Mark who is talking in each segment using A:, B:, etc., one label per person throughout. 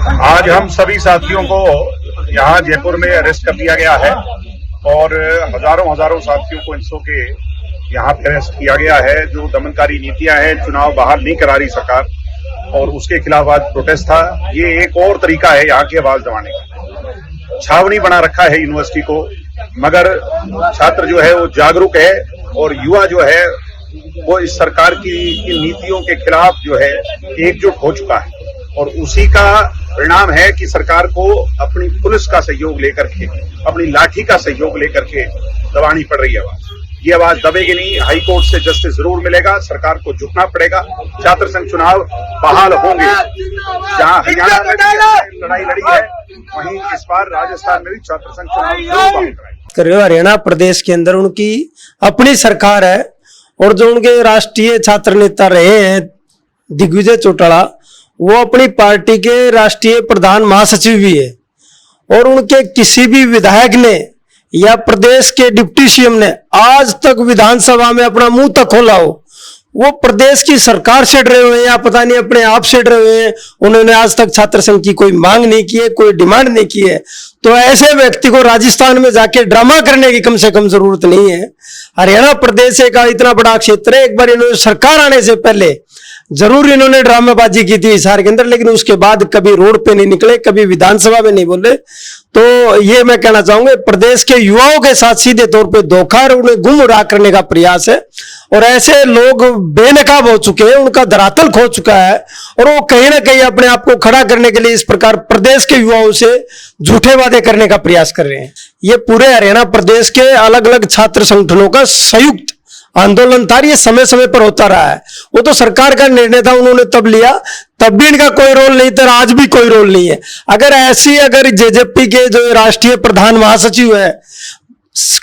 A: आज हम सभी साथियों को यहाँ जयपुर में अरेस्ट कर लिया गया है और हजारों साथियों को इनसो के यहाँ पे अरेस्ट किया गया है। जो दमनकारी नीतियां हैं, चुनाव बहाल नहीं करा रही सरकार और उसके खिलाफ आज प्रोटेस्ट था। ये एक और तरीका है यहाँ की आवाज दबाने का। छावनी बना रखा है यूनिवर्सिटी को, मगर छात्र जो है वो जागरूक है और युवा जो है वो इस सरकार की इन नीतियों के खिलाफ जो है एकजुट हो चुका है और उसी का परिणाम है कि सरकार को अपनी पुलिस का सहयोग लेकर के, अपनी लाठी का सहयोग लेकर के दबानी पड़ रही है आवाज। ये आवाज दबेगी नहीं। हाई कोर्ट से जस्टिस जरूर मिलेगा, सरकार को झुकना पड़ेगा। छात्र संघ चुनाव बहाल होंगे। जहां हरियाणा में लड़ाई लड़ी है, वहीं इस बार राजस्थान में भी छात्र संघ चुनाव जरूर बहाल कराएंगे।
B: हरियाणा प्रदेश के अंदर उनकी अपनी सरकार है और जो उनके राष्ट्रीय छात्र नेता रहे हैं दिग्विजय चौटाला, वो अपनी पार्टी के राष्ट्रीय प्रधान महासचिव भी है और उनके किसी भी विधायक ने या प्रदेश के डिप्टी सीएम ने आज तक विधानसभा में अपना मुंह तक खोला हो। वो प्रदेश की सरकार से डरे हुए हैं या पता नहीं अपने आप से डरे हुए हैं। उन्होंने आज तक छात्र संघ की कोई मांग नहीं की है, कोई डिमांड नहीं की है। तो ऐसे व्यक्ति को राजस्थान में जाके ड्रामा करने की कम से कम जरूरत नहीं है। हरियाणा प्रदेश का इतना बड़ा क्षेत्र है, एक बार इन्होंने सरकार आने से पहले जरूर इन्होंने ड्रामेबाजी की थी हिसार के अंदर, लेकिन उसके बाद कभी रोड पे नहीं निकले, कभी विधानसभा में नहीं बोले। तो ये मैं कहना चाहूंगा, प्रदेश के युवाओं के साथ सीधे तौर पे धोखा और उन्हें गुमराह करने का प्रयास है और ऐसे लोग बेनकाब हो चुके हैं, उनका धरातल खो चुका है और वो कहीं ना कहीं अपने आप को खड़ा करने के लिए इस प्रकार प्रदेश के युवाओं से झूठे वादे करने का प्रयास कर रहे हैं। ये पूरे हरियाणा प्रदेश के अलग अलग छात्र संगठनों का संयुक्त आंदोलन था। ये समय समय पर होता रहा है। वो तो सरकार का निर्णय था, उन्होंने तब लिया, तब भी इनका कोई रोल नहीं था, आज भी कोई रोल नहीं है। अगर जेजेपी के जो राष्ट्रीय प्रधान महासचिव है,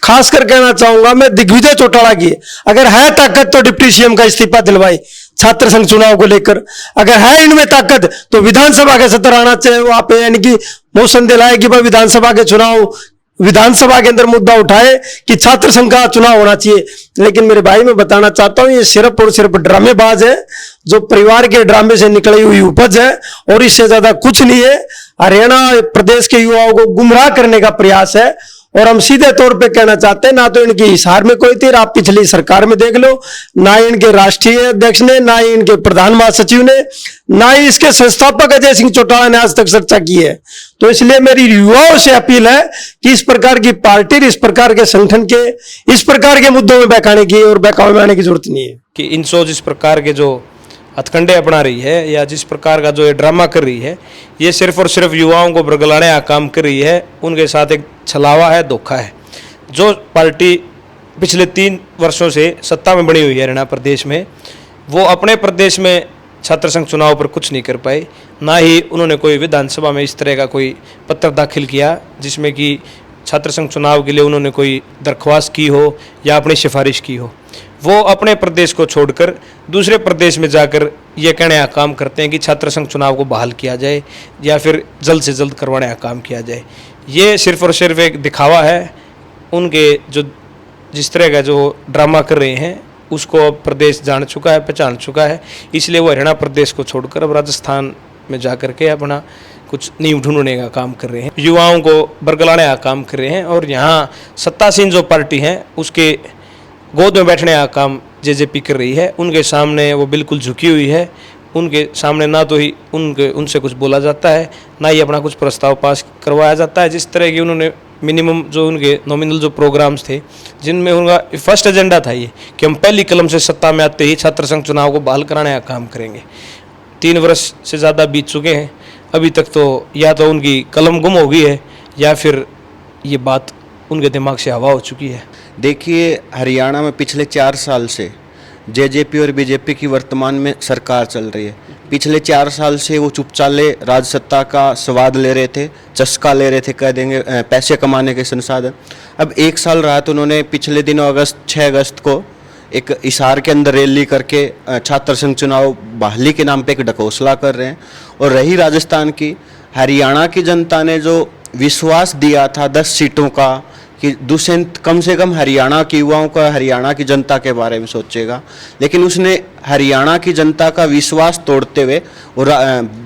B: खासकर कहना चाहूंगा मैं दिग्विजय चौटाला की, अगर है ताकत तो डिप्टी सीएम का इस्तीफा दिलवाई छात्र संघ चुनाव को लेकर। अगर है इनमें ताकत तो विधानसभा के सत्र आना चाहिए वहां पे, यानी कि मोशन दिलाए कि भाई विधानसभा के चुनाव, विधानसभा के अंदर मुद्दा उठाए कि छात्र संघ का चुनाव होना चाहिए। लेकिन मेरे भाई मैं बताना चाहता हूं, ये सिर्फ और सिर्फ ड्रामेबाज है, जो परिवार के ड्रामे से निकली हुई उपज है और इससे ज्यादा कुछ नहीं है। हरियाणा प्रदेश के युवाओं को गुमराह करने का प्रयास है और हम सीधे तौर पे कहना चाहते हैं, ना तो इनकी हिसार में कोई थी, आप पिछली सरकार में देख लो, ना इनके राष्ट्रीय अध्यक्ष ने, ना ही इनके प्रधान महासचिव ने, ना ही इसके संस्थापक अजय सिंह चौटाला ने आज तक चर्चा की है। तो इसलिए मेरी युवाओं से अपील है कि इस प्रकार की पार्टी, इस प्रकार के संगठन के इस प्रकार के मुद्दों में बहकाने की और बहकावे में आने की जरूरत नहीं है।
C: कि इनसो जिस प्रकार के जो हथकंडे अपना रही है या जिस प्रकार का जो ये ड्रामा कर रही है, ये सिर्फ और सिर्फ युवाओं को बरगलाने का काम कर रही है। उनके साथ एक छलावा है, धोखा है। जो पार्टी पिछले 3 वर्षों से सत्ता में बनी हुई है हरियाणा प्रदेश में, वो अपने प्रदेश में छात्र संघ चुनाव पर कुछ नहीं कर पाई। ना ही उन्होंने कोई विधानसभा में इस तरह का कोई पत्र दाखिल किया जिसमें कि छात्र संघ चुनाव के लिए उन्होंने कोई दरख्वास्त की हो या अपनी सिफारिश की हो। वो अपने प्रदेश को छोड़कर दूसरे प्रदेश में जाकर ये कहने का काम करते हैं कि छात्र संघ चुनाव को बहाल किया जाए या फिर जल्द से जल्द करवाने का काम किया जाए। ये सिर्फ और सिर्फ एक दिखावा है। उनके जो जिस तरह का जो ड्रामा कर रहे हैं उसको प्रदेश जान चुका है, पहचान चुका है। इसलिए वो हरियाणा प्रदेश को छोड़कर अब राजस्थान में जाकर के अपना कुछ नींव ढूंढने का काम कर रहे हैं, युवाओं को बरगलाने का काम कर रहे हैं। और यहाँ सत्तासीन जो पार्टी है उसके गोद में बैठने का काम जेजेपी कर रही है। उनके सामने वो बिल्कुल झुकी हुई है। उनके सामने ना तो ही उनसे कुछ बोला जाता है, ना ही अपना कुछ प्रस्ताव पास करवाया जाता है। जिस तरह की उन्होंने मिनिमम जो उनके नॉमिनल जो प्रोग्राम्स थे, जिनमें उनका फर्स्ट एजेंडा था ये कि हम पहली कलम से सत्ता में आते ही छात्र संघ चुनाव को बहाल कराने का काम करेंगे। 3 वर्ष से ज़्यादा बीत चुके हैं, अभी तक तो या तो उनकी कलम गुम हो गई है या फिर ये बात उनके दिमाग से हवा हो चुकी है।
D: देखिए, हरियाणा में पिछले 4 साल से जेजेपी और बीजेपी की वर्तमान में सरकार चल रही है। पिछले 4 साल से वो चुपचाले राज सत्ता का स्वाद ले रहे थे, चस्का ले रहे थे, कह देंगे पैसे कमाने के संसाधन। अब 1 साल रहा तो उन्होंने पिछले दिनों 6 अगस्त को एक हिसार के अंदर रैली करके छात्र संघ चुनाव बहाली के नाम पे एक ढकोसला कर रहे हैं। और रही राजस्थान की, हरियाणा की जनता ने जो विश्वास दिया था 10 सीटों का कि दुष्यंत कम से कम हरियाणा के युवाओं का, हरियाणा की जनता के बारे में सोचेगा, लेकिन उसने हरियाणा की जनता का विश्वास तोड़ते हुए वो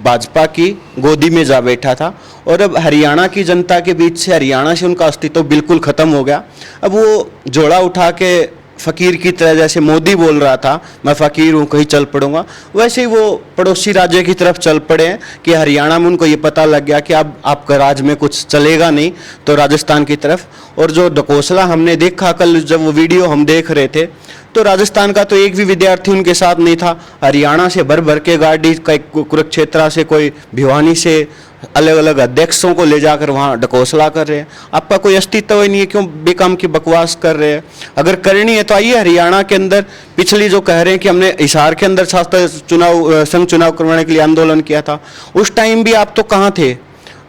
D: भाजपा की गोदी में जा बैठा था और अब हरियाणा की जनता के बीच से, हरियाणा से उनका अस्तित्व बिल्कुल ख़त्म हो गया। अब वो जोड़ा उठा के फ़कीर की तरह, जैसे मोदी बोल रहा था मैं फ़कीर हूँ कहीं चल पड़ूंगा, वैसे ही वो पड़ोसी राज्य की तरफ चल पड़े हैं कि हरियाणा में उनको ये पता लग गया कि अब आपका राज्य में कुछ चलेगा नहीं, तो राजस्थान की तरफ। और जो ढकोसला हमने देखा कल, जब वो वीडियो हम देख रहे थे, तो राजस्थान का तो एक भी विद्यार्थी उनके साथ नहीं था। हरियाणा से भर भर के गाड़ी, कुरुक्षेत्रा से, कोई भिवानी से, अलग अलग अध्यक्षों को ले जाकर वहाँ ढकोसला कर रहे हैं। आपका कोई अस्तित्व ही नहीं है, क्यों बेकाम की बकवास कर रहे हैं? अगर करनी है तो आइए हरियाणा के अंदर, पिछली जो कह रहे हैं कि हमने हिसार के अंदर छात्र संघ चुनाव करवाने के लिए आंदोलन किया था, उस टाइम भी आप तो कहाँ थे?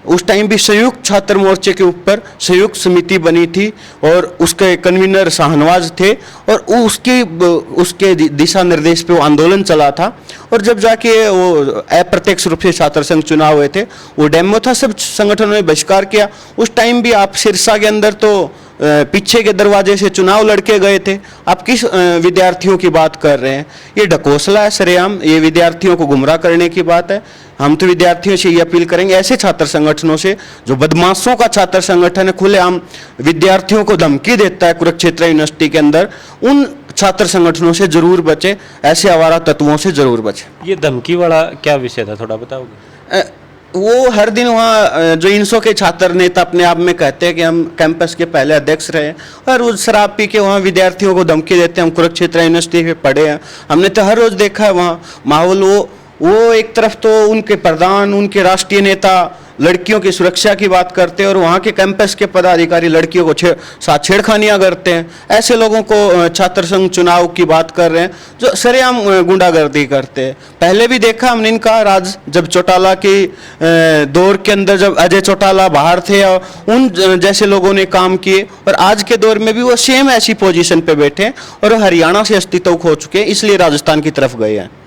D: उस टाइम भी संयुक्त छात्र मोर्चे के ऊपर संयुक्त समिति बनी थी और उसके कन्वीनर शाहनवाज थे और उसके दिशा निर्देश पे वो आंदोलन चला था। और जब जाके वो अप्रत्यक्ष रूप से छात्र संघ चुनाव हुए थे, वो डेमो था, सब संगठनों ने बहिष्कार किया। उस टाइम भी आप सिरसा के अंदर तो पीछे के दरवाजे से चुनाव लड़के गए थे। आप किस विद्यार्थियों की बात कर रहे हैं? ये ढकोसला है सरेआम, ये विद्यार्थियों को गुमराह करने की बात है। हम तो विद्यार्थियों से ये अपील करेंगे, ऐसे छात्र संगठनों से, जो बदमाशों का छात्र संगठन है, खुलेआम विद्यार्थियों को धमकी देता है कुरुक्षेत्र यूनिवर्सिटी के अंदर, उन छात्र संगठनों से जरूर बचे, ऐसे आवारा तत्वों से जरूर बचे।
E: ये धमकी वाला क्या विषय था, थोड़ा बताओगे?
D: वो हर दिन वहाँ जो इनसो के छात्र नेता अपने आप में कहते हैं कि हम कैंपस के पहले अध्यक्ष रहे, और वो शराब पी के वहाँ विद्यार्थियों को धमकी देते हैं। हम कुरुक्षेत्र यूनिवर्सिटी पे पढ़े हैं, हमने तो हर रोज देखा है वहाँ माहौल। वो एक तरफ तो उनके प्रधान, उनके राष्ट्रीय नेता लड़कियों की सुरक्षा की बात करते हैं और वहाँ के कैंपस के पदाधिकारी लड़कियों को साथ छेड़खानियाँ करते हैं। ऐसे लोगों को छात्र संघ चुनाव की बात कर रहे हैं जो सरेआम गुंडागर्दी करते हैं। पहले भी देखा हमने इनका राज, जब चौटाला की दौर के अंदर, जब अजय चौटाला बाहर थे और उन जैसे लोगों ने काम किए, और आज के दौर में भी वो सेम ऐसी पोजीशन पे बैठे और हरियाणा से अस्तित्व खो चुके हैं, इसलिए राजस्थान की तरफ गए हैं।